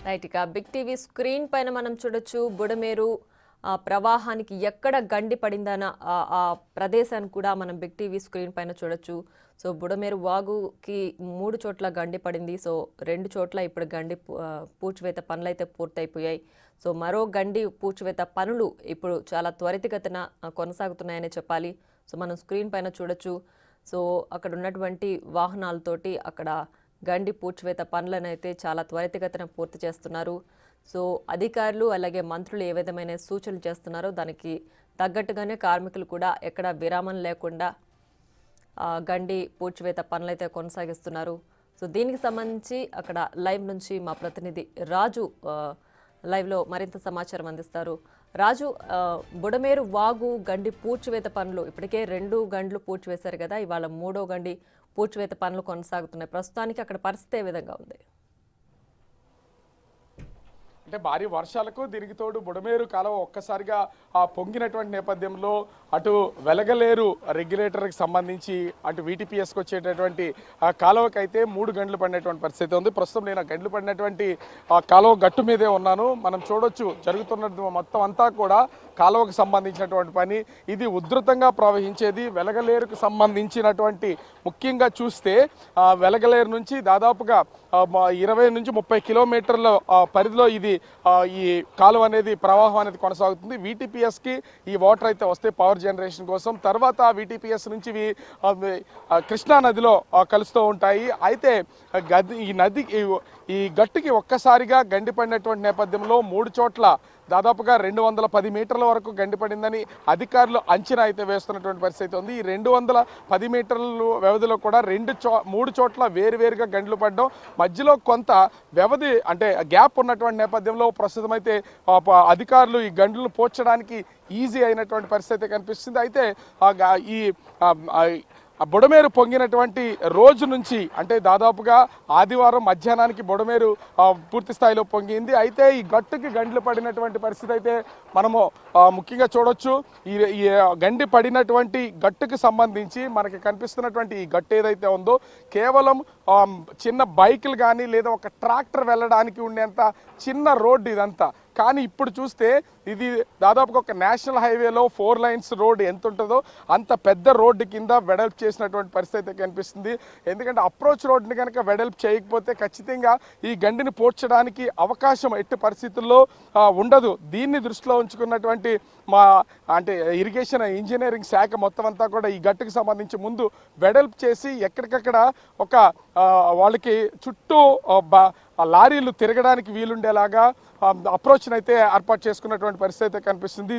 Right. ఇక big TV screen పైన మనం చూడొచ్చు బుడమేరు ప్రవాహానికి ఎక్కడ గండి పడిందన్న ఆ ప్రదేశాన్ని కూడా మనం బిగ్ టీవీ స్క్రీన్ పైన చూడొచ్చు. సో బుడమేరు వాగుకి 3 చోట్ల గండి పడింది. సో 2 చోట్ల ఇప్పుడు గండి పూడ్చివేత పనులైతే పూర్తయిపోయాయి. సో మరో గండి పూడ్చివేత పనులు ఇప్పుడు చాలా త్వరితగతిన కొనసాగుతున్నాయని చెప్పాలి. సో మనం స్క్రీన్ పైన చూడొచ్చు. సో అక్కడ ఉన్నటువంటి వాహనాలతోటి అక్కడ గండి పూడ్చివేత పనులను అయితే చాలా త్వరితగతిన పూర్తి చేస్తున్నారు. సో అధికారులు అలాగే మంత్రులు ఏ విధమైన సూచనలు చేస్తున్నారో దానికి తగ్గట్టుగానే కార్మికులు కూడా ఎక్కడ విరామం లేకుండా గండి పూడ్చివేత పనులైతే కొనసాగిస్తున్నారు. సో దీనికి సంబంధించి అక్కడ లైవ్ నుంచి మా ప్రతినిధి రాజు లైవ్లో మరింత సమాచారం అందిస్తారు. రాజు, బుడమేరు వాగు గండి పూడ్చివేత పనులు ఇప్పటికే 2 గంటలు పూడ్చివేశారు కదా, ఇవాళ 3వ గండి పూడ్చివేత పనులు కొనసాగుతున్నాయి. ప్రస్తుతానికి అక్కడ పరిస్థితి ఏ విధంగా ఉంది? అంటే భారీ వర్షాలకు దీనికి తోడు బుడమేరు కాలువ ఒక్కసారిగా పొంగినటువంటి నేపథ్యంలో అటు వెలగలేరు రెగ్యులేటర్కి సంబంధించి అటు వీటీపీఎస్కి వచ్చేటటువంటి కాలువకి అయితే 3 గంటలు పడినటువంటి పరిస్థితి ఉంది. ప్రస్తుతం నేను గంటలు పడినటువంటి కాలువ గట్టు మీదే ఉన్నాను. మనం చూడొచ్చు జరుగుతున్న మొత్తం అంతా కూడా కాలువకు సంబంధించినటువంటి పని. ఇది ఉధృతంగా ప్రవహించేది. వెలగలేరుకు సంబంధించినటువంటి ముఖ్యంగా చూస్తే వెలగలేరు నుంచి దాదాపుగా 20 నుంచి 30 కిలోమీటర్ల పరిధిలో ఇది ఈ కాలువ అనేది ప్రవాహం అనేది కొనసాగుతుంది. వీటీపీఎస్కి ఈ వాటర్ అయితే వస్తే పవర్ జనరేషన్ కోసం, తర్వాత వీటీపీఎస్ నుంచి కృష్ణా నదిలో కలుస్తూ ఉంటాయి. అయితే ఈ గట్టుకి ఒక్కసారిగా గండిపడినటువంటి నేపథ్యంలో 3 చోట్ల దాదాపుగా 210 మీటర్ల వరకు గండిపడిందని అధికారులు అంచనా అయితే వేస్తున్నటువంటి పరిస్థితి ఉంది. ఈ 210 మీటర్ల వ్యవధిలో కూడా 3 చోట్ల వేరువేరుగా గంటలు పడడం, మధ్యలో కొంత వ్యవధి అంటే గ్యాప్ ఉన్నటువంటి నేపథ్యంలో ప్రస్తుతం అయితే అధికారులు ఈ గంటలను పోడ్చడానికి ఈజీ అయినటువంటి పరిస్థితి కనిపిస్తుంది. అయితే ఈ బుడమేరు పొంగినటువంటి రోజు నుంచి అంటే దాదాపుగా ఆదివారం మధ్యాహ్నానికి బుడమేరు పూర్తి స్థాయిలో పొంగింది. అయితే ఈ గట్టుకి గండ్లు పడినటువంటి పరిస్థితి అయితే మనము ముఖ్యంగా చూడొచ్చు. ఈ గండి పడినటువంటి గట్టుకు సంబంధించి మనకి కనిపిస్తున్నటువంటి ఈ గట్టు ఏదైతే ఉందో కేవలం చిన్న బైకులు కానీ లేదా ఒక ట్రాక్టర్ వెళ్ళడానికి ఉండేంత చిన్న రోడ్డు ఇదంతా. కానీ ఇప్పుడు చూస్తే ఇది దాదాపుగా ఒక నేషనల్ హైవేలో 4 లైన్స్ రోడ్ ఎంత ఉంటుందో అంత పెద్ద రోడ్డు కింద వెడల్పు చేసినటువంటి పరిస్థితి కనిపిస్తుంది. ఎందుకంటే అప్రోచ్ రోడ్డుని కనుక వెడల్పు చేయకపోతే ఖచ్చితంగా ఈ గండిని పోడ్చడానికి అవకాశం ఎట్టి పరిస్థితుల్లో ఉండదు. దీన్ని దృష్టిలో ఉంచుకున్నటువంటి ఇరిగేషన్ ఇంజనీరింగ్ శాఖ మొత్తం అంతా కూడా ఈ గట్టుకు సంబంధించి ముందు వెడల్పు చేసి ఎక్కడికక్కడ ఒక వాళ్ళకి చుట్టూ లారీలు తిరగడానికి వీలుండేలాగా అప్రోచ్ని అయితే ఏర్పాటు చేసుకున్నటువంటి పరిస్థితి కనిపిస్తుంది.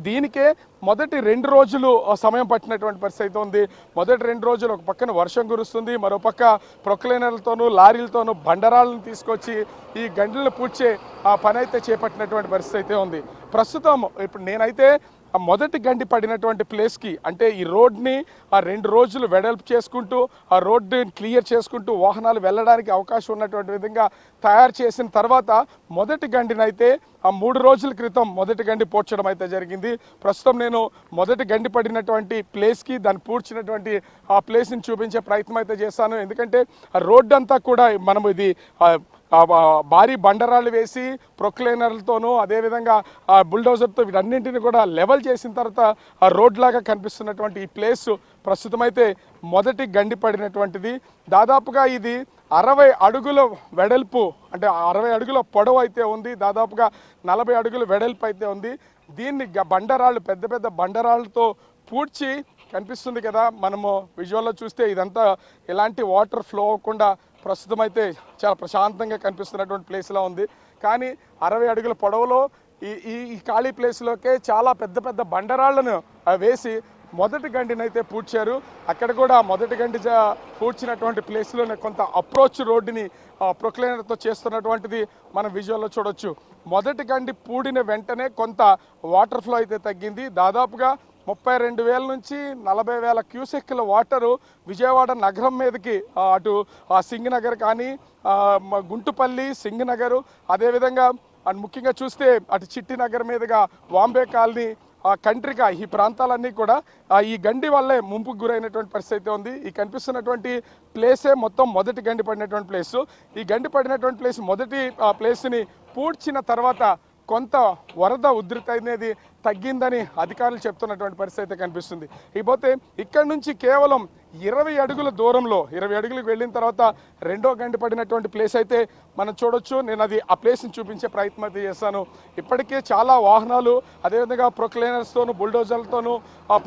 దీనికే మొదటి 2 రోజులు సమయం పట్టినటువంటి పరిస్థితి ఉంది. మొదటి 2 రోజులు ఒక పక్కన వర్షం కురుస్తుంది, మరోపక్క ప్రొక్లైనర్లతోనూ లారీలతోనూ బండరాళ్ళను తీసుకొచ్చి ఈ గంటలను పూడ్చే పని అయితే చేపట్టినటువంటి పరిస్థితి ఉంది. ప్రస్తుతం ఇప్పుడు నేనైతే మొదటి గండి పడినటువంటి ప్లేస్కి అంటే ఈ రోడ్ని 2 రోజులు వెడల్పు చేసుకుంటూ ఆ రోడ్డుని క్లియర్ చేసుకుంటూ వాహనాలు వెళ్ళడానికి అవకాశం ఉన్నటువంటి విధంగా తయారు చేసిన తర్వాత మొదటి గండినైతే 3 రోజుల క్రితం మొదటి గండి పూడ్చడం అయితే జరిగింది. ప్రస్తుతం నేను మొదటి గండి పడినటువంటి ప్లేస్కి దాన్ని పూడ్చినటువంటి ఆ ప్లేస్ని చూపించే ప్రయత్నం అయితే చేశాను. ఎందుకంటే ఆ రోడ్డు అంతా కూడా మనం ఇది భారీ బండరాళ్ళు వేసి ప్రొక్లైనర్లతోనూ అదేవిధంగా బుల్డోజర్తో వీటన్నింటిని కూడా లెవెల్ చేసిన తర్వాత ఆ రోడ్ లాగా కనిపిస్తున్నటువంటి ఈ ప్లేస్ ప్రస్తుతం అయితే మొదటి గండి పడినటువంటిది. దాదాపుగా ఇది 60 అడుగుల వెడల్పు అంటే 60 అడుగుల పొడవు అయితే ఉంది, దాదాపుగా 40 అడుగుల వెడల్పు అయితే ఉంది. దీన్ని బండరాళ్ళు పెద్ద పెద్ద బండరాళ్ళతో పూడ్చి కనిపిస్తుంది కదా, మనము విజువల్లో చూస్తే ఇదంతా ఎలాంటి వాటర్ ఫ్లో అవ్వకుండా ప్రస్తుతం అయితే చాలా ప్రశాంతంగా కనిపిస్తున్నటువంటి ప్లేస్లో ఉంది. కానీ 60 అడుగుల పొడవులో ఈ ఖాళీ ప్లేస్లోకే చాలా పెద్ద పెద్ద బండరాళ్లను వేసి మొదటి గండిని అయితే పూడ్చారు. అక్కడ కూడా మొదటి గండి పూడ్చినటువంటి ప్లేస్లోనే కొంత అప్రోచ్ రోడ్డుని ప్రొక్లైనర్తో చేస్తున్నటువంటిది మనం విజువల్లో చూడొచ్చు. మొదటి గండి పూడిన వెంటనే కొంత వాటర్ ఫ్లో అయితే తగ్గింది. దాదాపుగా 32,000 నుంచి 40,000 క్యూసెక్ల వాటరు విజయవాడ నగరం మీదకి అటు సింగనగర్ కానీ గుంటుపల్లి సింగనగరు అదేవిధంగా ముఖ్యంగా చూస్తే అటు చిట్టినగర్ మీదుగా వాంబే కాలనీ కంట్రిక ఈ ప్రాంతాలన్నీ కూడా ఈ గండి వల్లే ముంపుకు గురైనటువంటి పరిస్థితి ఉంది. ఈ కనిపిస్తున్నటువంటి ప్లేసే మొత్తం మొదటి గండి పడినటువంటి ప్లేసు. ఈ గండి పడినటువంటి ప్లేస్ మొదటి ప్లేస్ని పూడ్చిన తర్వాత కొంత వరద ఉధృతి అనేది తగ్గిందని అధికారులు చెప్తున్నటువంటి పరిస్థితి అయితే కనిపిస్తుంది. ఇకపోతే ఇక్కడ నుంచి కేవలం 20 అడుగుల దూరంలో 20 అడుగులకు వెళ్ళిన తర్వాత రెండో గండి పడినటువంటి ప్లేస్ అయితే మనం చూడొచ్చు. నేను ఆ ప్లేస్ని చూపించే ప్రయత్నం అయితే చేస్తాను. ఇప్పటికే చాలా వాహనాలు అదేవిధంగా ప్రొక్లైనర్స్తోనూ బుల్డోజర్లతోనూ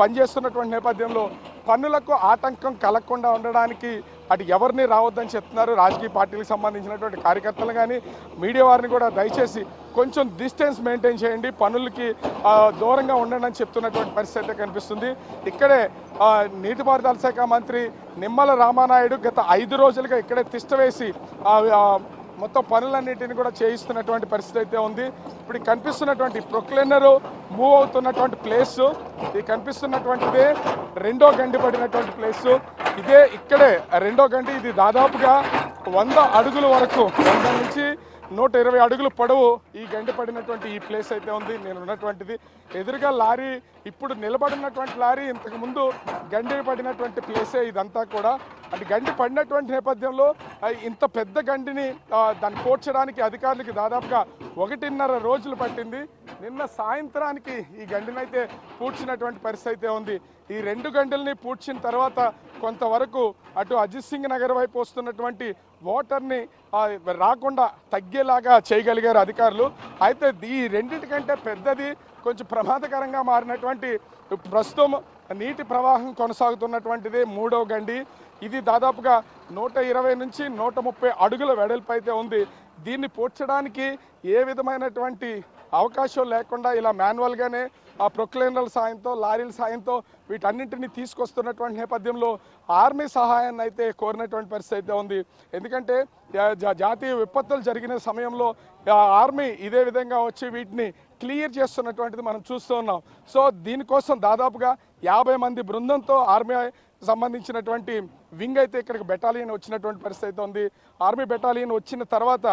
పనిచేస్తున్నటువంటి నేపథ్యంలో పన్నులకు ఆటంకం కలగకుండా ఉండడానికి అటు ఎవరిని రావద్దని చెప్తున్నారు. రాజకీయ పార్టీలకు సంబంధించినటువంటి కార్యకర్తలు కానీ మీడియా వారిని కూడా దయచేసి కొంచెం డిస్టెన్స్ మెయింటైన్ చేయండి, పనులకి దూరంగా ఉండండి అని చెప్తున్నటువంటి పరిస్థితి అయితే కనిపిస్తుంది. ఇక్కడే నీటిపారుదల శాఖ మంత్రి నిమ్మల రామానాయుడు గత 5 రోజులుగా ఇక్కడే తిష్టవేసి మొత్తం పనులన్నింటినీ కూడా చేయిస్తున్నటువంటి పరిస్థితి అయితే ఉంది. ఇప్పుడు కనిపిస్తున్నటువంటి ప్రొక్లైనర్ మూవ్ అవుతున్నటువంటి ప్లేసు, ఇది కనిపిస్తున్నటువంటిదే రెండో గండి పడినటువంటి ప్లేసు. ఇక్కడే రెండో గండి. ఇది దాదాపుగా 100 అడుగుల వరకు 100 నుంచి 120 అడుగులు పొడవు ఈ గండి పడినటువంటి ఈ ప్లేస్ అయితే ఉంది. నేను ఉన్నటువంటిది ఎదురుగా లారీ, ఇప్పుడు నిలబడినటువంటి లారీ ఇంతకుముందు గండి పడినటువంటి ప్లేసే ఇదంతా కూడా. అంటే గండి పడినటువంటి నేపథ్యంలో ఇంత పెద్ద గండిని దాన్ని పోడ్చడానికి అధికారులకి దాదాపుగా 1.5 రోజులు పట్టింది. నిన్న సాయంత్రానికి ఈ గండినైతే పూడ్చినటువంటి పరిస్థితి అయితే ఉంది. ఈ 2 గంటల్ని పూడ్చిన తర్వాత కొంతవరకు అటు అజిత్ సింగ్ నగర్ వైపు వస్తున్నటువంటి వాటర్ని రాకుండా తగ్గేలాగా చేయగలిగారు అధికారులు. అయితే ఈ రెండింటికంటే పెద్దది కొంచెం ప్రమాదకరంగా మారినటువంటి ప్రస్తుతం నీటి ప్రవాహం కొనసాగుతున్నటువంటిది మూడో గండి. ఇది దాదాపుగా 120 నుంచి 130 అడుగుల వెడల్పు అయితే ఉంది. దీన్ని పూడ్చడానికి ఏ విధమైనటువంటి అవకాశం లేకుండా ఇలా మాన్యువల్గానే ప్రొక్లైనర్ల సాయంతో లారీల సాయంతో వీటన్నింటినీ తీసుకొస్తున్నటువంటి నేపథ్యంలో ఆర్మీ సహాయాన్ని అయితే కోరినటువంటి పరిస్థితి అయితే ఉంది. ఎందుకంటే జాతీయ విపత్తులు జరిగిన సమయంలో ఆర్మీ ఇదే విధంగా వచ్చి వీటిని క్లియర్ చేస్తున్నటువంటిది మనం చూస్తూ ఉన్నాం. సో దీనికోసం దాదాపుగా 50 మంది బృందంతో ఆర్మీ సంబంధించినటువంటి వింగ్ అయితే ఇక్కడికి బెటాలియన్ వచ్చినటువంటి పరిస్థితి ఉంది. ఆర్మీ బెటాలియన్ వచ్చిన తర్వాత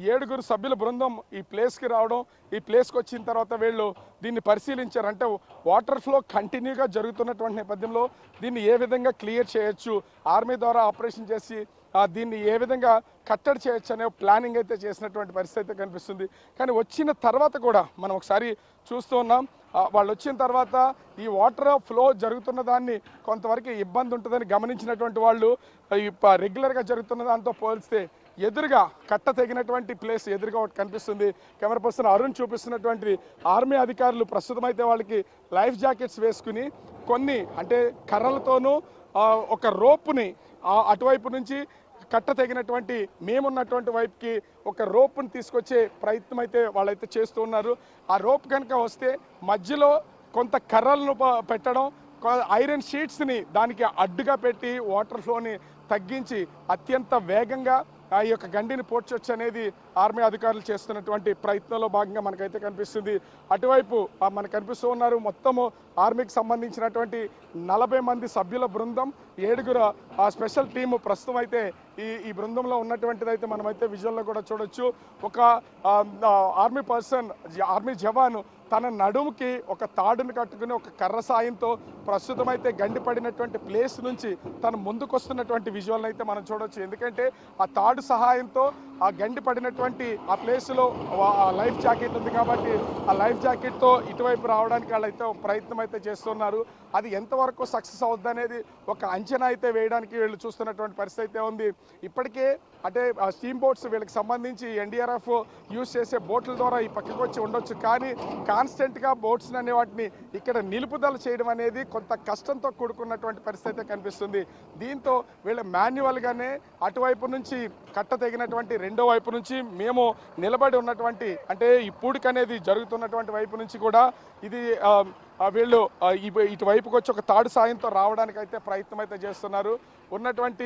7 సభ్యుల బృందం ఈ ప్లేస్కి రావడం, ఈ ప్లేస్కి వచ్చిన తర్వాత వీళ్ళు దీన్ని పరిశీలించారు. అంటే వాటర్ ఫ్లో కంటిన్యూగా జరుగుతున్నటువంటి నేపథ్యంలో దీన్ని ఏ విధంగా క్లియర్ చేయొచ్చు, ఆర్మీ ద్వారా ఆపరేషన్ చేసి దీన్ని ఏ విధంగా కట్టడి చేయొచ్చు అనే ప్లానింగ్ అయితే చేసినటువంటి పరిస్థితి అయితే కనిపిస్తుంది. కానీ వచ్చిన తర్వాత కూడా మనం ఒకసారి చూస్తూ ఉన్నాం, వాళ్ళు వచ్చిన తర్వాత ఈ వాటర్ ఫ్లో జరుగుతున్న దాన్ని కొంతవరకు ఇబ్బంది ఉంటుందని గమనించినటువంటి వాళ్ళు రెగ్యులర్గా జరుగుతున్న దాంతో పోలిస్తే ఎదురుగా కట్ట తెగినటువంటి ప్లేస్ ఎదురుగా ఒకటి కనిపిస్తుంది. కెమెరా పర్సన్ అరుణ్ చూపిస్తున్నటువంటి ఆర్మీ అధికారులు ప్రస్తుతం అయితే వాళ్ళకి లైఫ్ జాకెట్స్ వేసుకుని కొన్ని అంటే కర్రలతోనూ ఒక రోపుని అటువైపు నుంచి కట్ట తెగినటువంటి మేమున్నటువంటి వైపుకి ఒక రోప్ని తీసుకొచ్చే ప్రయత్నం అయితే వాళ్ళైతే చేస్తూ ఉన్నారు. ఆ రోప్ కనుక వస్తే మధ్యలో కొంత కర్రలను పెట్టడం, ఐరన్ షీట్స్ని దానికి అడ్డుగా పెట్టి వాటర్ ఫ్లోని తగ్గించి అత్యంత వేగంగా ఈ యొక్క గండిని పోడ్చొచ్చు అనేది ఆర్మీ అధికారులు చేస్తున్నటువంటి ప్రయత్నంలో భాగంగా మనకైతే కనిపిస్తుంది. అటువైపు మనకు కనిపిస్తూ ఉన్నారు మొత్తము ఆర్మీకి సంబంధించినటువంటి 40 మంది సభ్యుల బృందం, 7 స్పెషల్ టీము ప్రస్తుతం అయితే ఈ బృందంలో ఉన్నటువంటిది అయితే మనమైతే విజువల్లో కూడా చూడొచ్చు. ఒక ఆర్మీ జవాను తన నడుముకి ఒక తాడును కట్టుకుని ఒక కర్ర సాయంతో ప్రస్తుతం అయితే గండి పడినటువంటి ప్లేస్ నుంచి తను ముందుకొస్తున్నటువంటి విజువల్ అయితే మనం చూడొచ్చు. ఎందుకంటే ఆ తాడు సహాయంతో ఆ గండి పడినటువంటి ఆ ప్లేస్లో లైఫ్ జాకెట్ ఉంది కాబట్టి ఆ లైఫ్ జాకెట్తో ఇటువైపు రావడానికి వాళ్ళైతే ప్రయత్నం అయితే చేస్తున్నారు. అది ఎంతవరకు సక్సెస్ అవుద్ది అనేది ఒక అంచనా అయితే వేయడానికి వీళ్ళు చూస్తున్నటువంటి పరిస్థితి అయితే ఉంది. ఇప్పటికే అంటే స్టీమ్ బోట్స్ వీళ్ళకి సంబంధించి ఎన్డీఆర్ఎఫ్ యూజ్ చేసే బోట్ల ద్వారా ఈ పక్కకు వచ్చి ఉండొచ్చు. కానీ కాన్స్టెంట్గా బోట్స్ అనే వాటిని ఇక్కడ నిలుపుదల చేయడం అనేది కొంత కష్టంతో కూడుకున్నటువంటి పరిస్థితి కనిపిస్తుంది. దీంతో వీళ్ళు మాన్యువల్గానే అటువైపు నుంచి కట్ట తెగినటువంటి రెండో వైపు నుంచి మేము నిలబడి ఉన్నటువంటి అంటే ఈ పూడిక అనేది జరుగుతున్నటువంటి వైపు నుంచి కూడా ఇది వీళ్ళు ఇటువైపుకి వచ్చి ఒక తాడు సాయంతో రావడానికి అయితే ప్రయత్నం అయితే చేస్తున్నారు. ఉన్నటువంటి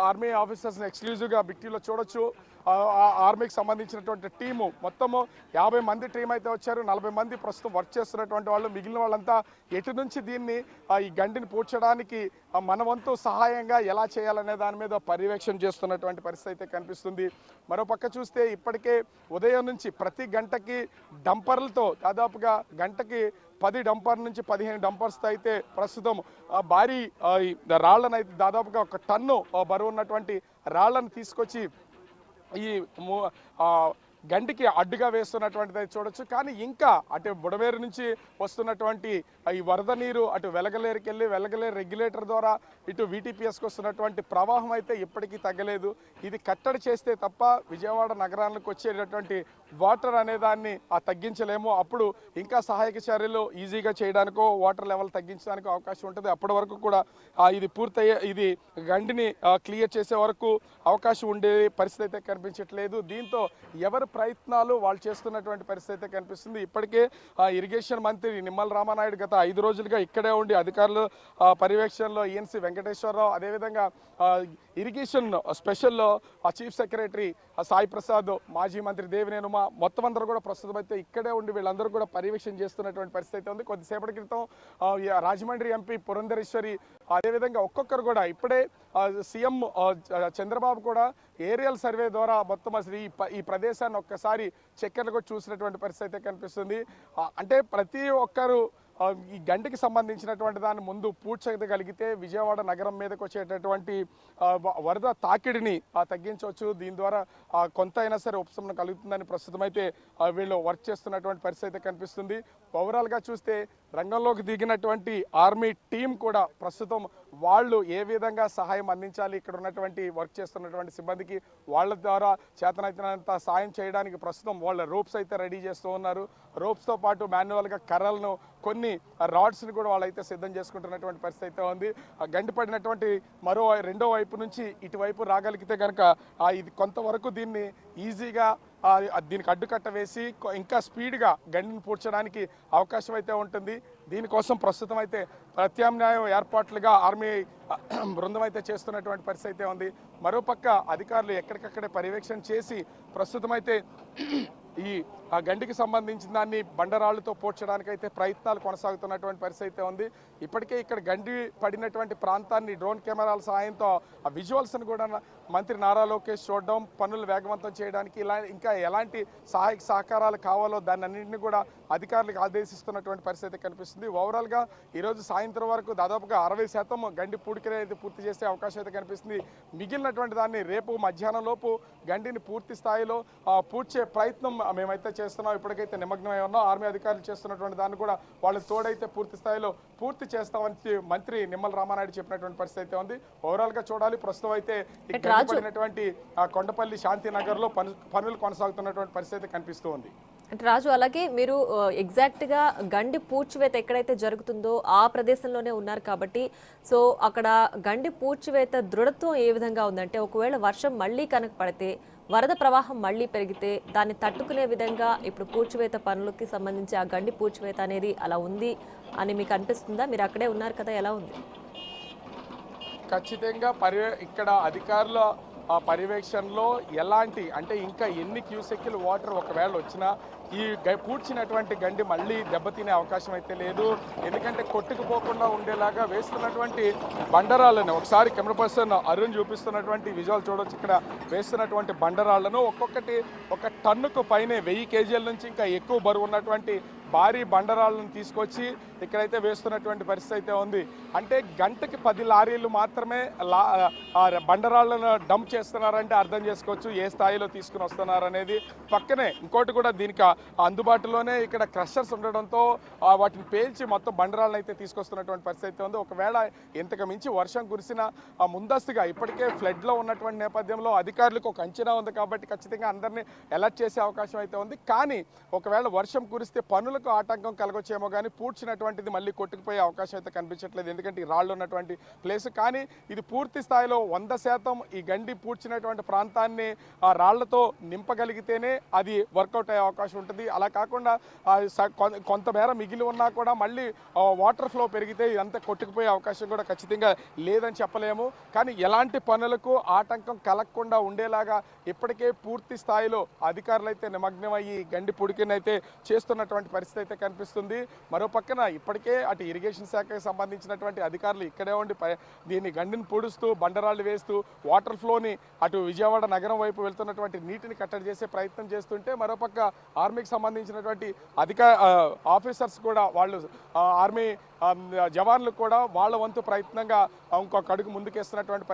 ఆర్మీ ఆఫీసర్స్ని ఎక్స్క్లూజివ్గా బిక్టీలో చూడొచ్చు. ఆర్మీకి సంబంధించినటువంటి టీము మొత్తము 50 మంది టీం అయితే వచ్చారు. 40 మంది ప్రస్తుతం వర్క్ చేస్తున్నటువంటి వాళ్ళు, మిగిలిన వాళ్ళంతా ఎటు నుంచి దీన్ని ఈ గండిని పూడ్చడానికి మన వంతు సహాయంగా ఎలా చేయాలనే దాని మీద పర్యవేక్షణ చేస్తున్నటువంటి పరిస్థితి అయితే కనిపిస్తుంది. మరోపక్క చూస్తే ఇప్పటికే ఉదయం నుంచి ప్రతి గంటకి డంపర్లతో దాదాపుగా గంటకి 10 డంపర్ నుంచి 15 డంపర్స్తో అయితే ప్రస్తుతం భారీ ఈ రాళ్లను అయితే దాదాపుగా 1 టన్ను బరువు ఉన్నటువంటి రాళ్లను తీసుకొచ్చి ఈ గండికి అడ్డుగా వేస్తున్నటువంటిది చూడొచ్చు. కానీ ఇంకా అటు బుడమేరు నుంచి వస్తున్నటువంటి ఈ వరద నీరు అటు వెలగలేరుకి వెళ్ళి వెలగలేరు రెగ్యులేటర్ ద్వారా ఇటు వీటీపీఎస్కి వస్తున్నటువంటి ప్రవాహం అయితే ఇప్పటికీ తగ్గలేదు. ఇది కట్టడి చేస్తే తప్ప విజయవాడ నగరానికి వచ్చేటటువంటి వాటర్ అనే దాన్ని తగ్గించలేము. అప్పుడు ఇంకా సహాయక చర్యలు ఈజీగా చేయడానికో వాటర్ లెవెల్ తగ్గించడానికి అవకాశం ఉంటుంది. అప్పటి వరకు కూడా ఇది పూర్తయ్యే ఇది గండిని క్లియర్ చేసే వరకు అవకాశం ఉండే పరిస్థితి అయితే కనిపించట్లేదు. దీంతో ఎవరి ప్రయత్నాలు వాళ్ళు చేస్తున్నటువంటి పరిస్థితి అయితే కనిపిస్తుంది. ఇప్పటికే ఇరిగేషన్ మంత్రి నిమ్మల రామానాయుడు గత 5 రోజులుగా ఇక్కడే ఉండి అధికారులు పర్యవేక్షణలో ఈఎన్సీ వెంకటేశ్వరరావు, అదేవిధంగా ఇరిగేషన్ స్పెషల్లో చీఫ్ సెక్రటరీ సాయి ప్రసాద్, మాజీ మంత్రి దేవినేని ఉమా మొత్తం అందరూ కూడా ప్రస్తుతం అయితే ఇక్కడే ఉండి వీళ్ళందరూ కూడా పర్యవేక్షణ చేస్తున్నటువంటి పరిస్థితి అయితే ఉంది. కొద్దిసేపటి క్రితం రాజమండ్రి ఎంపీ పురంధరేశ్వరి, అదేవిధంగా ఒక్కొక్కరు కూడా ఇప్పుడే సీఎం చంద్రబాబు కూడా ఏరియల్ సర్వే ద్వారా మొత్తం అసలు ఈ ప్రదేశాన్ని ఒక్కసారి చక్కెర్లు కూడా చూసినటువంటి పరిస్థితి అయితే కనిపిస్తుంది. అంటే ప్రతి ఒక్కరు ఈ గండికి సంబంధించినటువంటి దాన్ని ముందు పూడ్చగలిగితే విజయవాడ నగరం మీదకి వచ్చేటటువంటి వరద తాకిడిని తగ్గించవచ్చు. దీని ద్వారా కొంత అయినా సరే ఉపశమనం కలుగుతుందని ప్రస్తుతం అయితే వీళ్ళు వర్క్ చేస్తున్నటువంటి పరిస్థితి అయితే కనిపిస్తుంది. ఓవరాల్గా చూస్తే రంగంలోకి దిగినటువంటి ఆర్మీ టీం కూడా ప్రస్తుతం వాళ్ళు ఏ విధంగా సహాయం అందించాలి, ఇక్కడ ఉన్నటువంటి వర్క్ చేస్తున్నటువంటి సిబ్బందికి వాళ్ళ ద్వారా చేతనైనంత సాయం చేయడానికి ప్రస్తుతం వాళ్ళ రోప్స్ అయితే రెడీ చేస్తూ ఉన్నారు. రోప్స్తో పాటు మాన్యువల్గా కర్రలను కొన్ని రాడ్స్ని కూడా వాళ్ళైతే సిద్ధం చేసుకుంటున్నటువంటి పరిస్థితి అయితే ఉంది. గండి పడినటువంటి రెండో వైపు నుంచి ఇటువైపు రాగలిగితే కనుక ఇది కొంతవరకు దీన్ని ఈజీగా దీనికి అడ్డుకట్ట వేసి ఇంకా స్పీడ్గా గండిని పూడ్చడానికి అవకాశం అయితే ఉంటుంది. దీనికోసం ప్రస్తుతం అయితే ప్రత్యామ్నాయ ఏర్పాట్లుగా ఆర్మీ బృందం అయితే చేస్తున్నటువంటి పరిస్థితి అయితే ఉంది. మరోపక్క అధికారులు ఎక్కడికక్కడే పర్యవేక్షణ చేసి ప్రస్తుతం అయితే ఈ గండికి సంబంధించిన దాన్ని బండరాళ్లతో పోడ్చడానికైతే ప్రయత్నాలు కొనసాగుతున్నటువంటి పరిస్థితి అయితే ఉంది. ఇప్పటికే ఇక్కడ గండి పడినటువంటి ప్రాంతాన్ని డ్రోన్ కెమెరాల సహాయంతో ఆ విజువల్స్ని కూడా మంత్రి నారా లోకేష్ చూడడం, పనులు వేగవంతం చేయడానికి ఇంకా ఎలాంటి సహకారాలు కావాలో దాన్ని అన్నింటినీ కూడా అధికారులకు ఆదేశిస్తున్నటువంటి పరిస్థితి కనిపిస్తుంది. ఓవరాల్గా ఈరోజు సాయంత్రం వరకు దాదాపుగా 60% గండి పూడికలు అయితే పూర్తి చేసే అవకాశం అయితే కనిపిస్తుంది. మిగిలినటువంటి దాన్ని రేపు మధ్యాహ్నం లోపు గండిని పూర్తి స్థాయిలో పూడ్చే ప్రయత్నం మేమైతే చేస్తున్నాం. ఇప్పటికైతే నిమగ్నమై ఉన్నాం. ఆర్మీ అధికారులు చేస్తున్నటువంటి దాన్ని కూడా వాళ్ళకి తోడైతే పూర్తి స్థాయిలో పూర్తి చేస్తామని మంత్రి నిమ్మల రామానాయుడు చెప్పినటువంటి పరిస్థితి అయితే ఉంది. ఓవరాల్ గా చూడాలి. ప్రస్తుతం అయితే పడినటువంటి కొండపల్లి శాంతినగర్ లో పనులు కొనసాగుతున్నటువంటి పరిస్థితి కనిపిస్తూ ఉంది. అంటే రాజు, అలాగే మీరు ఎగ్జాక్ట్గా గండి పూడ్చివేత ఎక్కడైతే జరుగుతుందో ఆ ప్రదేశంలోనే ఉన్నారు కాబట్టి సో అక్కడ గండి పూడ్చివేత దృఢత్వం ఏ విధంగా ఉందంటే ఒకవేళ వర్షం మళ్ళీ కనుక పడితే వరద ప్రవాహం మళ్ళీ పెరిగితే దాన్ని తట్టుకునే విధంగా ఇప్పుడు పూడ్చివేత పనులకి సంబంధించి ఆ గండి పూడ్చివేత అనేది అలా ఉంది అని మీకు అనిపిస్తుందా? మీరు అక్కడే ఉన్నారు కదా, ఎలా ఉంది? ఖచ్చితంగా ఇక్కడ అధికారుల పర్యవేక్షణలో ఎలాంటి అంటే ఇంకా ఎన్ని క్యూసెక్లు వాటర్ ఒకవేళ వచ్చినా ఈ పూడ్చినటువంటి గండి మళ్ళీ దెబ్బతినే అవకాశం అయితే లేదు. ఎందుకంటే కొట్టుకుపోకుండా ఉండేలాగా వేస్తున్నటువంటి బండరాళ్ళను ఒకసారి కెమెరా పర్సన్ అరుణ్ చూపిస్తున్నటువంటి విజువల్ చూడొచ్చు. ఇక్కడ వేస్తున్నటువంటి బండరాళ్లను ఒక్కొక్కటి 1 టన్నుకు పైనే 1000 కేజీల నుంచి ఇంకా ఎక్కువ బరువు ఉన్నటువంటి భారీ బండరాళ్ళను తీసుకొచ్చి ఇక్కడైతే వేస్తున్నటువంటి పరిస్థితి అయితే ఉంది. అంటే గంటకి 10 లారీలు మాత్రమే బండరాళ్లను డంప్ చేస్తున్నారంటే అర్థం చేసుకోవచ్చు ఏ స్థాయిలో తీసుకుని వస్తున్నారు అనేది. పక్కనే ఇంకోటి కూడా దీనికి అందుబాటులోనే ఇక్కడ క్రషర్స్ ఉండడంతో వాటిని పేల్చి మొత్తం బండరాళ్ళను అయితే తీసుకొస్తున్నటువంటి పరిస్థితి అయితే ఉంది. ఒకవేళ ఇంతకు మించి వర్షం కురిసిన ముందస్తుగా ఇప్పటికే ఫ్లడ్లో ఉన్నటువంటి నేపథ్యంలో అధికారులకు ఒక అంచనా ఉంది కాబట్టి ఖచ్చితంగా అందరినీ అలర్ట్ చేసే అవకాశం అయితే ఉంది. కానీ ఒకవేళ వర్షం కురిస్తే పనులకు ఆటంకం కలగొచ్చేమో కానీ పూడ్చినటువంటిది మళ్ళీ కొట్టుకుపోయే అవకాశం అయితే కనిపించట్లేదు. ఎందుకంటే ఈ రాళ్ళు ఉన్నటువంటి ప్లేస్. కానీ ఇది పూర్తి స్థాయిలో 100% ఈ గండి పూడ్చినటువంటి ప్రాంతాన్ని ఆ రాళ్లతో నింపగలిగితేనే అది వర్కౌట్ అయ్యే అవకాశం ఉంటుంది. అలా కాకుండా కొంతమేర మిగిలి ఉన్నా కూడా మళ్ళీ వాటర్ ఫ్లో పెరిగితే ఇదంతా కొట్టుకుపోయే అవకాశం కూడా ఖచ్చితంగా లేదని చెప్పలేము. కానీ ఎలాంటి పనులకు ఆటంకం కలగకుండా ఉండేలాగా ఇప్పటికే పూర్తి స్థాయిలో అధికారులు అయితే నిమగ్నమయ్యి గండి పుడికినైతే చేస్తున్నటువంటి పరిస్థితి అయితే కనిపిస్తుంది. మరో పక్కన ఇప్పటికే అటు ఇరిగేషన్ శాఖకు సంబంధించినటువంటి అధికారులు ఇక్కడే ఉండి దీన్ని గండిని పూడుస్తూ బండరాళ్ళు వేస్తూ వాటర్ ఫ్లోని అటు విజయవాడ నగరం వైపు వెళ్తున్నటువంటి నీటిని కట్టడి చేసే ప్రయత్నం చేస్తుంటే, మరోపక్క ఆర్మీకి సంబంధించినటువంటి ఆఫీసర్స్ కూడా వాళ్ళు ఆర్మీ జవాన్లు కూడా వాళ్ళ వంతు ప్రయత్నంగా ఇంకొక అడుగు ముందుకేస్తున్నటువంటి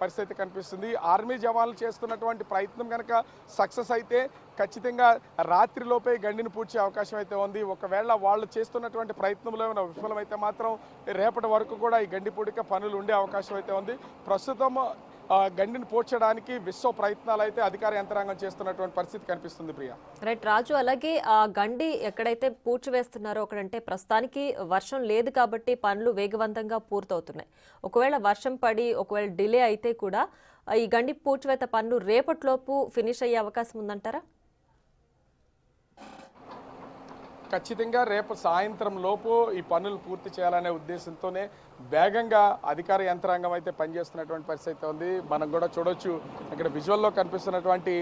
పరిస్థితి కనిపిస్తుంది. ఆర్మీ జవాన్లు చేస్తున్నటువంటి ప్రయత్నం కనుక సక్సెస్ అయితే ఖచ్చితంగా రాత్రిలోపే గండిని పూడ్చే అవకాశం అయితే ఉంది. ఒకవేళ వాళ్ళు చేస్తున్నటువంటి ప్రయత్నంలో ఏమైనా విఫలమైతే మాత్రం రేపటి వరకు కూడా ఈ గండి పూడిక పనులు ఉండే అవకాశం అయితే ఉంది. ప్రస్తుతం గండిని పూడ్చడానికి విశ్వ ప్రయత్నాలు అయితే అధికార యంత్రాంగం చేస్తున్నటువంటి పరిస్థితి కనిపిస్తుంది. ప్రియా. రైట్ రాజు, అలాగే ఆ గండి ఎక్కడైతే పూడ్చివేస్తున్నారో అక్కడంటే ప్రస్తుతానికి వర్షం లేదు కాబట్టి పనులు వేగవంతంగా పూర్తవుతున్నాయి. ఒకవేళ వర్షం పడి ఒకవేళ డిలే అయితే కూడా ఈ గండి పూడ్చివేత పనులు రేపటిలోపు ఫినిష్ అయ్యే అవకాశం ఉందంటారా? ఖచ్చితంగా రేపు సాయంత్రం లోపు ఈ పనులు పూర్తి చేయాలనే ఉద్దేశంతోనే వేగంగా అధికార యంత్రాంగం అయితే పనిచేస్తున్నటువంటి పరిస్థితి ఉంది. మనం కూడా చూడొచ్చు ఇక్కడ విజువల్లో కనిపిస్తున్నటువంటి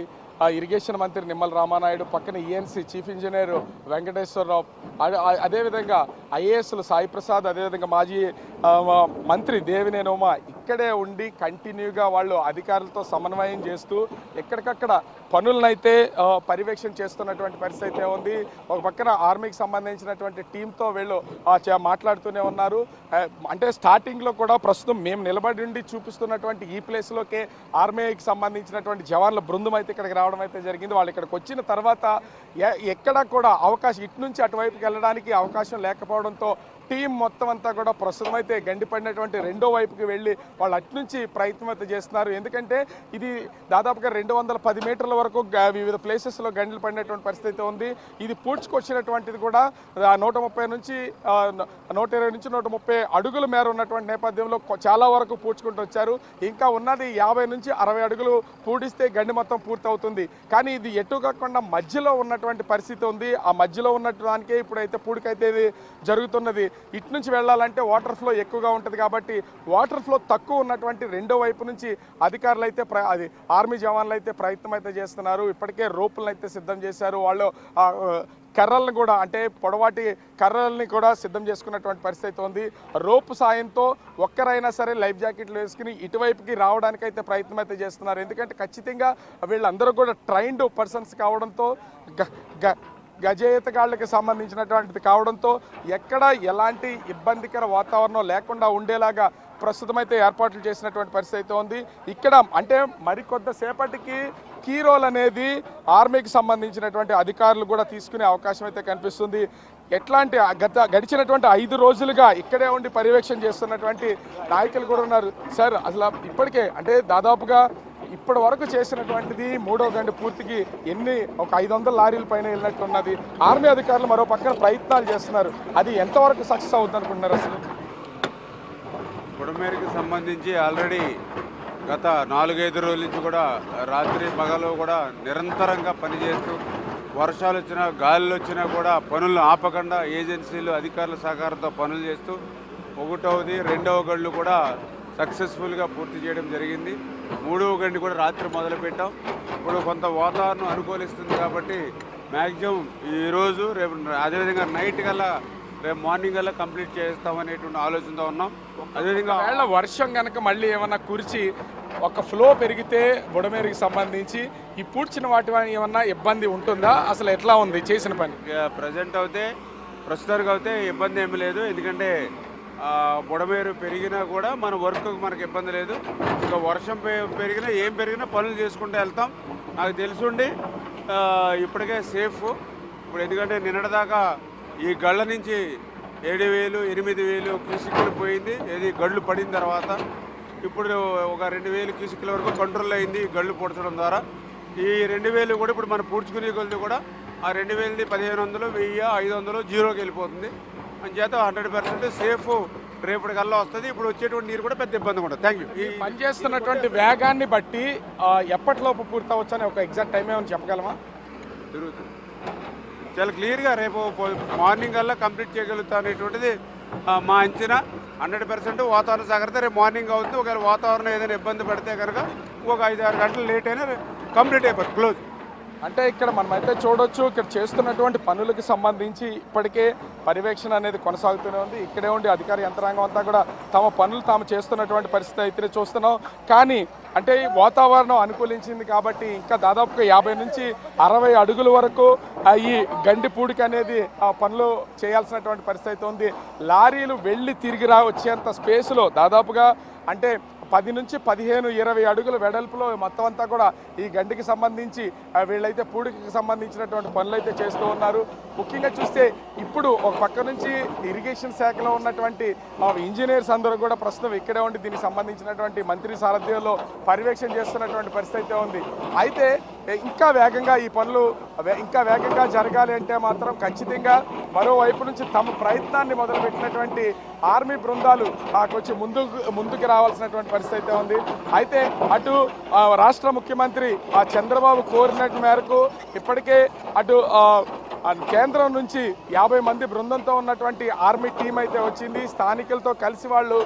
ఇరిగేషన్ మంత్రి నిమ్మల రామానాయుడు, పక్కన ఈఎన్సీ చీఫ్ ఇంజనీర్ వెంకటేశ్వరరావు, అదేవిధంగా ఐఏఎస్లు సాయి ప్రసాద్, అదేవిధంగా మాజీ మంత్రి దేవినేని ఉమా ఇక్కడే ఉండి కంటిన్యూగా వాళ్ళు అధికారులతో సమన్వయం చేస్తూ ఎక్కడికక్కడ పనులనైతే పర్యవేక్షణ చేస్తున్నటువంటి పరిస్థితి ఉంది. ఒక పక్కన ఆర్మీకి సంబంధించినటువంటి టీంతో వీళ్ళు మాట్లాడుతూనే ఉన్నారు. అంటే స్టార్టింగ్లో కూడా ప్రస్తుతం మేము నిలబడి ఉండి చూపిస్తున్నటువంటి ఈ ప్లేస్లోకే ఆర్మీకి సంబంధించినటువంటి జవాన్ల బృందం అయితే ఇక్కడికి రావడం అయితే జరిగింది. వాళ్ళు ఇక్కడికి వచ్చిన తర్వాత ఎక్కడా కూడా అవకాశం ఇటు నుంచి అటువైపుకి వెళ్ళడానికి అవకాశం లేకపోవడంతో టీం మొత్తం అంతా కూడా ప్రస్తుతం అయితే గండిపడినటువంటి రెండో వైపుకి వెళ్ళి వాళ్ళు అటు నుంచి ప్రయత్నం అయితే చేస్తున్నారు. ఎందుకంటే ఇది దాదాపుగా 210 మీటర్ల వరకు వివిధ ప్లేసెస్లో గండిలు పడినటువంటి పరిస్థితి ఉంది. ఇది పూడ్చుకొచ్చినటువంటిది కూడా 130 నుంచి 120 నుంచి 130 అడుగుల మేర ఉన్నటువంటి నేపథ్యంలో చాలా వరకు పూడ్చుకుంటూ వచ్చారు. ఇంకా ఉన్నది 50 నుంచి 60 అడుగులు పూడిస్తే గండి మొత్తం పూర్తవుతుంది. కానీ ఇది ఎటు కాకుండా మధ్యలో ఉన్నటువంటి పరిస్థితి ఉంది. ఆ మధ్యలో ఉన్నదానికే ఇప్పుడైతే పూడికైతే జరుగుతున్నది. ఇటు నుంచి వెళ్ళాలంటే వాటర్ ఫ్లో ఎక్కువగా ఉంటుంది కాబట్టి వాటర్ ఫ్లో తక్కువ ఉన్నటువంటి రెండో వైపు నుంచి అధికారులు అయితే ఆర్మీ జవాన్లు అయితే ప్రయత్నం అయితే చేస్తున్నారు. ఇప్పటికే రోపులను అయితే సిద్ధం చేశారు. వాళ్ళు కర్రలను కూడా అంటే పొడవాటి కర్రల్ని కూడా సిద్ధం చేసుకున్నటువంటి పరిస్థితి ఉంది. రోపు సాయంతో ఒక్కరైనా సరే లైఫ్ జాకెట్లు వేసుకుని ఇటువైపుకి రావడానికైతే ప్రయత్నం అయితే చేస్తున్నారు. ఎందుకంటే ఖచ్చితంగా వీళ్ళందరూ కూడా ట్రైన్డ్ పర్సన్స్ కావడంతో గజేతగాళ్ళకి సంబంధించినటువంటిది కావడంతో ఎక్కడ ఎలాంటి ఇబ్బందికర వాతావరణం లేకుండా ఉండేలాగా ప్రస్తుతం అయితే ఏర్పాట్లు చేసినటువంటి పరిస్థితి ఉంది. ఇక్కడ అంటే మరికొద్దిసేపటికి కీ రోల్ అనేది ఆర్మీకి సంబంధించినటువంటి అధికారులు కూడా తీసుకునే అవకాశం అయితే కనిపిస్తుంది. ఎట్లాంటి గడిచినటువంటి 5 రోజులుగా ఇక్కడే ఉండి పర్యవేక్షణ చేస్తున్నటువంటి నాయకులు కూడా ఉన్నారు. సార్ అసలు ఇప్పటికే అంటే దాదాపుగా ఇప్పటి వరకు చేసినటువంటిది 3వ గండి పూర్తికి ఒక 500 లారీల పైన వెళ్ళినట్టున్నది. ఆర్మీ అధికారులు మరో పక్కన ప్రయత్నాలు చేస్తున్నారు. అది ఎంతవరకు సక్సెస్ అవుతుంది అనుకుంటున్నారు? అసలు బుడమేరుకి సంబంధించి ఆల్రెడీ గత 4-5 రోజుల నుంచి కూడా రాత్రి పగలు కూడా నిరంతరంగా పనిచేస్తూ వర్షాలు వచ్చినా గాలులు వచ్చినా కూడా పనులు ఆపకుండా ఏజెన్సీలు అధికారుల సహకారంతో పనులు చేస్తూ 1వది 2వ గంటలు కూడా సక్సెస్ఫుల్గా పూర్తి చేయడం జరిగింది. 3వ గంట కూడా రాత్రి మొదలుపెట్టాం. ఇప్పుడు కొంత వాతావరణం అనుకూలిస్తుంది కాబట్టి మ్యాక్సిమం ఈరోజు రేపు అదేవిధంగా నైట్ కల్లా రేపు మార్నింగ్ కల్లా కంప్లీట్ చేస్తామనేటువంటి ఆలోచనతో ఉన్నాం. అదేవిధంగా వర్షం కనుక మళ్ళీ ఏమన్నా కురిచి ఒక ఫ్లో పెరిగితే బుడమేరుకి సంబంధించి ఈ పూడ్చిన వాటి ఏమన్నా ఇబ్బంది ఉంటుందా? అసలు ఎట్లా ఉంది చేసిన పని? ప్రస్తుతానికి అయితే ఇబ్బంది ఏమీ లేదు. ఎందుకంటే బుడమేరు పెరిగినా కూడా మన వర్క్ మనకు ఇబ్బంది లేదు. ఇంకా వర్షం పెరిగినా ఏం పెరిగినా పనులు చేసుకుంటూ వెళ్తాం. నాకు తెలుసుండి ఇప్పటికే సేఫ్. ఇప్పుడు ఎందుకంటే నిన్నటిదాకా ఈ గళ్ళ నుంచి 7,000-8,000 క్యూసిక్లు పోయింది. ఏది గళ్ళు పడిన తర్వాత ఇప్పుడు ఒక 2,000 క్యూసిక్ల వరకు కంట్రోల్ అయింది గళ్ళు పూడ్చడం ద్వారా. ఈ 2,000 కూడా ఇప్పుడు మనం పూడ్చుకునే కొద్ది కూడా ఆ 2,000ది 1,500, 1,000, 500 జీరోకి వెళ్ళిపోతుంది. అంచేత 100% సేఫ్ రేపటికల్లా వస్తుంది. ఇప్పుడు వచ్చేటువంటి నీరు కూడా పెద్ద ఇబ్బంది ఉంటుంది. Thank you. ఈ పనిచేస్తున్నటువంటి వేగాన్ని బట్టి ఎప్పటిలోపు పూర్తవచ్చు అని ఒక ఎగ్జాక్ట్ టైం ఏమైనా చెప్పగలమా? జరుగుతుంది చాలా క్లియర్గా. రేపు మార్నింగ్ కల్లా కంప్లీట్ చేయగలుగుతా అనేటువంటిది మా అంచనా. 100% వాతావరణ జాగ్రత్త రేపు మార్నింగ్ అవుతుంది. ఒకవేళ వాతావరణం ఏదైనా ఇబ్బంది పడితే కనుక ఒక 5-6 గంటలు లేట్ అయినా కంప్లీట్ అయిపోతుంది, క్లోజ్. అంటే ఇక్కడ మనమైతే చూడొచ్చు, ఇక్కడ చేస్తున్నటువంటి పనులకు సంబంధించి ఇప్పటికే పర్యవేక్షణ అనేది కొనసాగుతూనే ఉంది. ఇక్కడే ఉండి అధికార యంత్రాంగం అంతా కూడా తమ పనులు తాము చేస్తున్నటువంటి పరిస్థితి అయితే చూస్తున్నాం. కానీ అంటే వాతావరణం అనుకూలించింది కాబట్టి ఇంకా దాదాపుగా 50 నుంచి 60 అడుగుల వరకు ఈ గండి పూడిక అనేది పనులు చేయాల్సినటువంటి పరిస్థితి అయితే ఉంది. లారీలు వెళ్ళి తిరిగి వచ్చేంత స్పేస్లో దాదాపుగా అంటే 10 నుంచి 15, 20 అడుగుల వెడల్పులో మొత్తం అంతా కూడా ఈ గండికి సంబంధించి వీళ్ళైతే పూడికి సంబంధించినటువంటి పనులు అయితే చేస్తూ ఉన్నారు. ముఖ్యంగా చూస్తే ఇప్పుడు ఒక పక్క నుంచి ఇరిగేషన్ శాఖలో ఉన్నటువంటి ఇంజనీర్స్ అందరూ కూడా ప్రస్తుతం ఇక్కడే ఉండి దీనికి సంబంధించినటువంటి మంత్రి సారథ్యంలో పర్యవేక్షణ చేస్తున్నటువంటి పరిస్థితి అయితే ఉంది. అయితే ఇంకా వేగంగా ఈ పనులు ఇంకా వేగంగా జరగాలి అంటే మాత్రం ఖచ్చితంగా మరోవైపు నుంచి తమ ప్రయత్నాన్ని మొదలుపెట్టినటువంటి ఆర్మీ బృందాలు కొంచెం ముందుకు రావాల్సినటువంటి పరిస్థితి అయితే ఉంది. అయితే అటు రాష్ట్ర ముఖ్యమంత్రి చంద్రబాబు కోరినట్టు మేరకు ఇప్పటికే అటు కేంద్రం నుంచి 50 మంది బృందంతో ఉన్నటువంటి ఆర్మీ టీం అయితే వచ్చింది. స్థానికులతో కలిసి వాళ్ళు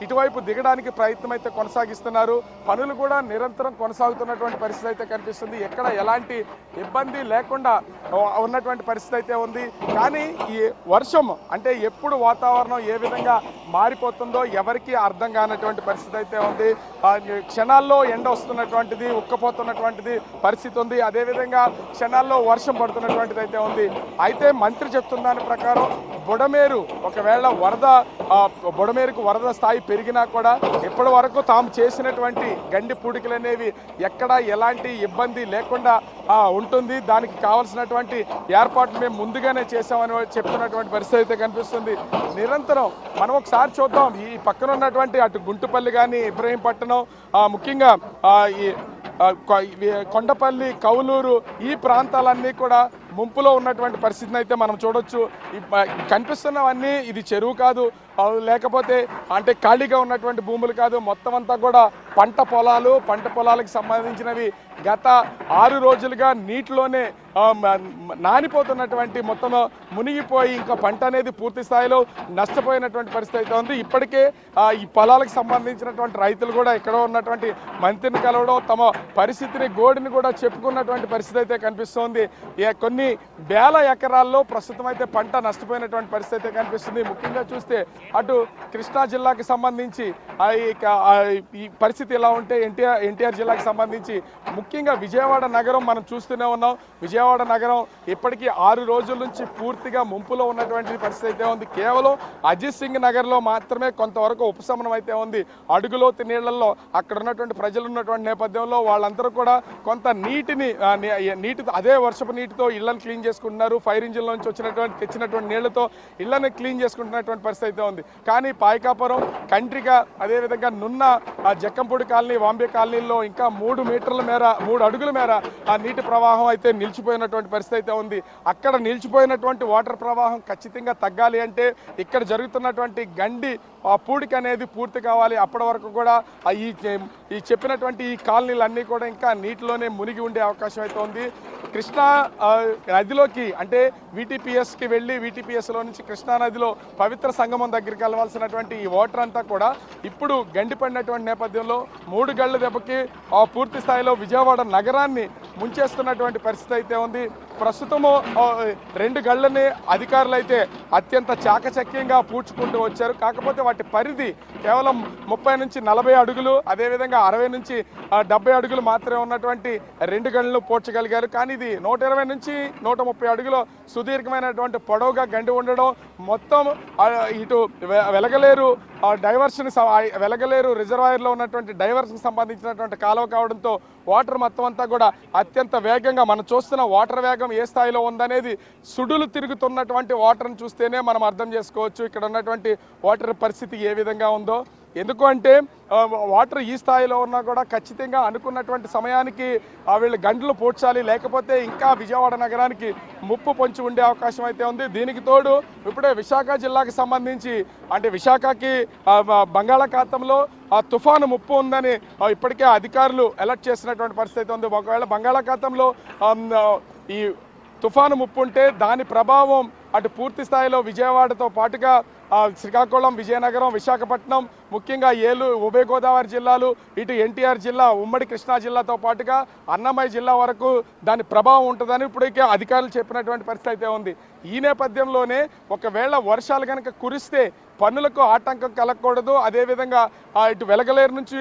ఇటువైపు దిగడానికి ప్రయత్నం అయితే కొనసాగిస్తున్నారు. పనులు కూడా నిరంతరం కొనసాగుతున్నటువంటి పరిస్థితి అయితే కనిపిస్తుంది. ఎక్కడ ఎలాంటి ఇబ్బంది లేకుండా ఉన్నటువంటి పరిస్థితి అయితే ఉంది. కానీ ఈ వర్షం అంటే ఎప్పుడు వాతావరణం ఏ విధంగా మారిపోతుందో ఎవరికి అర్థం కానటువంటి పరిస్థితి అయితే ఉంది. క్షణాల్లో ఎండ వస్తున్నటువంటిది, ఉక్కపోతున్నటువంటిది పరిస్థితి ఉంది. అదేవిధంగా క్షణాల్లో వర్షం పడుతున్నటువంటిది అయితే ఉంది. అయితే మంత్రి చెప్తున్న దాని ప్రకారం బుడమేరు ఒకవేళ బుడమేరుకు వరద స్థాయి పెరిగినా కూడా ఇప్పటి వరకు తాము చేసినటువంటి గండి పూడికలు అనేవి ఎక్కడా ఎలాంటి ఇబ్బంది లేకుండా ఉంటుంది. దానికి కావాల్సినటువంటి ఏర్పాట్లు మేము ముందుగానే చేసామని చెప్తున్నటువంటి పరిస్థితి అయితే కనిపిస్తుంది. నిరంతరం మనం ఒకసారి చూద్దాం, ఈ పక్కన ఉన్నటువంటి అటు గుంటుపల్లి కానీ ఇబ్రహీంపట్నం, ముఖ్యంగా ఈ కొండపల్లి, కౌలూరు ఈ ప్రాంతాలన్నీ కూడా ముంపులో ఉన్నటువంటి పరిస్థితిని అయితే మనం చూడొచ్చు. కనిపిస్తున్నవన్నీ ఇది చెరువు కాదు, లేకపోతే అంటే ఖాళీగా ఉన్నటువంటి భూములు కాదు, మొత్తం అంతా కూడా పంట పొలాలకు సంబంధించినవి. గత 6 రోజులుగా నీటిలోనే నానిపోతున్నటువంటి మొత్తం మునిగిపోయి ఇంకా పంట అనేది పూర్తి స్థాయిలో నష్టపోయినటువంటి పరిస్థితి అయితే ఉంది. ఇప్పటికే ఈ పొలాలకు సంబంధించినటువంటి రైతులు కూడా ఇక్కడ ఉన్నటువంటి మంత్రిని కలవడం, తమ పరిస్థితిని గోడిని కూడా చెప్పుకున్నటువంటి పరిస్థితి అయితే కనిపిస్తోంది. కొన్ని వేల ఎకరాల్లో ప్రస్తుతం అయితే పంట నష్టపోయినటువంటి పరిస్థితి అయితే కనిపిస్తుంది. ముఖ్యంగా చూస్తే అటు కృష్ణా జిల్లాకి సంబంధించి ఈ పరిస్థితి ఎలా ఉంటే ఎన్టీఆర్ జిల్లాకి సంబంధించి ముఖ్యంగా విజయవాడ నగరం మనం చూస్తూనే ఉన్నాం. విజయవాడ నగరం ఇప్పటికీ 6 రోజుల నుంచి పూర్తిగా ముంపులో ఉన్నటువంటి పరిస్థితి అయితే ఉంది. కేవలం అజిత్ సింగ్ నగర్లో మాత్రమే కొంతవరకు ఉపశమనం అయితే ఉంది. అడుగులోతు నీళ్లలో అక్కడ ఉన్నటువంటి ప్రజలు ఉన్నటువంటి నేపథ్యంలో వాళ్ళందరూ కూడా కొంత నీటి అదే వర్షపు నీటితో ఇళ్లను క్లీన్ చేసుకుంటున్నారు. ఫైర్ ఇంజిన్ నుంచి తెచ్చినటువంటి నీళ్లతో ఇళ్లను క్లీన్ చేసుకుంటున్నటువంటి పరిస్థితి అయితే ఉంది. కానీ పాయకాపురం, కండ్రిక, అదేవిధంగా నున్న, జక్కంపూడి కాలనీ, వాంబే కాలనీలో ఇంకా 3 అడుగుల మేర ఆ నీటి ప్రవాహం అయితే నిలిచిపోయినటువంటి పరిస్థితి అయితే ఉంది. అక్కడ నిలిచిపోయినటువంటి వాటర్ ప్రవాహం ఖచ్చితంగా తగ్గాలి అంటే ఇక్కడ జరుగుతున్నటువంటి గండి పూడిక అనేది పూర్తి కావాలి. అప్పటి వరకు కూడా ఈ చెప్పినటువంటి ఈ కాలనీలన్నీ కూడా ఇంకా నీటిలోనే మునిగి ఉండే అవకాశం అయితే ఉంది. కృష్ణా నదిలోకి అంటే వీటీపీఎస్కి వెళ్ళి వీటీపీఎస్లో నుంచి కృష్ణా నదిలో పవిత్ర సంగమం దగ్గరికి వెళ్ళవలసినటువంటి ఈ వాటర్ అంతా కూడా ఇప్పుడు గండిపడినటువంటి నేపథ్యంలో 3 గళ్ల దెబ్బకి పూర్తి స్థాయిలో విజయవాడ నగరాన్ని ముంచేస్తున్నటువంటి పరిస్థితి అయితే ఉంది. ప్రస్తుతము 2 గళ్లని అధికారులు అయితే అత్యంత చాకచక్యంగా పూడ్చుకుంటూ వచ్చారు. కాకపోతే వాటి పరిధి కేవలం 30 నుంచి 40 అడుగులు, అదేవిధంగా 60 నుంచి 70 అడుగులు మాత్రమే ఉన్నటువంటి 2 గళ్లను పూడ్చగలిగారు. కానీ ఇది 120 నుంచి 130 అడుగుల సుదీర్ఘమైనటువంటి పొడవుగా గండి ఉండడం, మొత్తం ఇటు వెలగలేరు రిజర్వాయర్లో ఉన్నటువంటి డైవర్షన్ సంబంధించినటువంటి కాలువ కావడంతో వాటర్ మొత్తం అంతా కూడా అత్యంత వేగంగా మనం చూస్తున్న వాటర్ వేగం ఏ స్థాయిలో ఉందనేది సుడులు తిరుగుతున్నటువంటి వాటర్ని చూస్తేనే మనం అర్థం చేసుకోవచ్చు ఇక్కడ ఉన్నటువంటి వాటర్ పరిస్థితి ఏ విధంగా ఉందో. ఎందుకు అంటే వాటర్ ఈ స్థాయిలో ఉన్నా కూడా ఖచ్చితంగా అనుకున్నటువంటి సమయానికి వీళ్ళు గంటలు పూడ్చాలి, లేకపోతే ఇంకా విజయవాడ నగరానికి ముప్పు పొంచి ఉండే అవకాశం అయితే ఉంది. దీనికి తోడు ఇప్పుడే విశాఖ జిల్లాకి సంబంధించి అంటే విశాఖకి బంగాళాఖాతంలో తుఫాను ముప్పు ఉందని ఇప్పటికే అధికారులు అలర్ట్ చేసినటువంటి పరిస్థితి ఉంది. ఒకవేళ బంగాళాఖాతంలో ఈ తుఫాను ముప్పు ఉంటే దాని ప్రభావం అటు పూర్తి స్థాయిలో విజయవాడతో పాటుగా శ్రీకాకుళం, విజయనగరం, విశాఖపట్నం, ముఖ్యంగా ఏలూరు, ఉభయ గోదావరి జిల్లాలు, ఇటు ఎన్టీఆర్ జిల్లా, ఉమ్మడి కృష్ణా జిల్లాతో పాటుగా అన్నమయ్య జిల్లా వరకు దాని ప్రభావం ఉంటుందని ఇప్పటికే అధికారులు చెప్పినటువంటి పరిస్థితి అయితే ఉంది. ఈ నేపథ్యంలోనే ఒకవేళ వర్షాలు కనుక కురిస్తే పన్నులకు ఆటంకం కలగకూడదు. అదేవిధంగా ఇటు వెలగలేరు నుంచి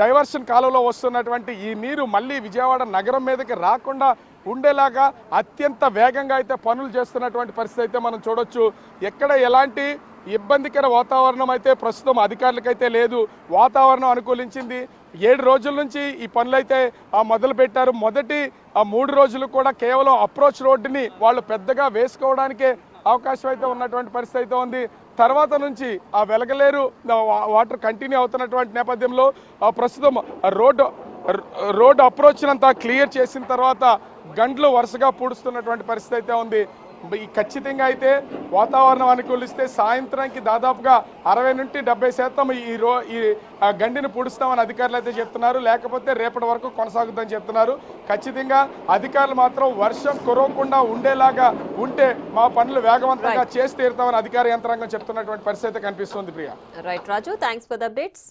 డైవర్షన్ కాలువలో వస్తున్నటువంటి ఈ నీరు మళ్ళీ విజయవాడ నగరం మీదకి రాకుండా ఉండేలాగా అత్యంత వేగంగా అయితే పనులు చేస్తున్నటువంటి పరిస్థితి అయితే మనం చూడొచ్చు. ఎక్కడ ఎలాంటి ఇబ్బందికర వాతావరణం అయితే ప్రస్తుతం అధికారులకైతే లేదు. వాతావరణం అనుకూలించింది. 7 రోజుల నుంచి ఈ పనులైతే మొదలుపెట్టారు. మొదటి 3 రోజులు కూడా కేవలం అప్రోచ్ రోడ్డుని వాళ్ళు పెద్దగా వేసుకోవడానికే అవకాశం అయితే ఉన్నటువంటి పరిస్థితి అయితే ఉంది. తర్వాత నుంచి ఆ వెలగలేరు వాటర్ కంటిన్యూ అవుతున్నటువంటి నేపథ్యంలో ప్రస్తుతం రోడ్డు అప్రోచ్నంతా క్లియర్ చేసిన తర్వాత గంటలు వరుసగా పూడుస్తున్నటువంటి పరిస్థితి అయితే ఉంది. ఖచ్చితంగా అయితే వాతావరణం అనుకూలిస్తే సాయంత్రానికి దాదాపుగా 60 నుండి 70% ఈ గండిని పూడుస్తామని అధికారులు అయితే చెప్తున్నారు. లేకపోతే రేపటి వరకు కొనసాగుద్దని చెప్తున్నారు. ఖచ్చితంగా అధికారులు మాత్రం వర్షం కురవకుండా ఉండేలాగా ఉంటే మా పనులు వేగవంతంగా చేసి తీరుతామని అధికార యంత్రాంగం చెప్తున్నటువంటి పరిస్థితి కనిపిస్తుంది. Priya. Right Raju, thanks for the updates.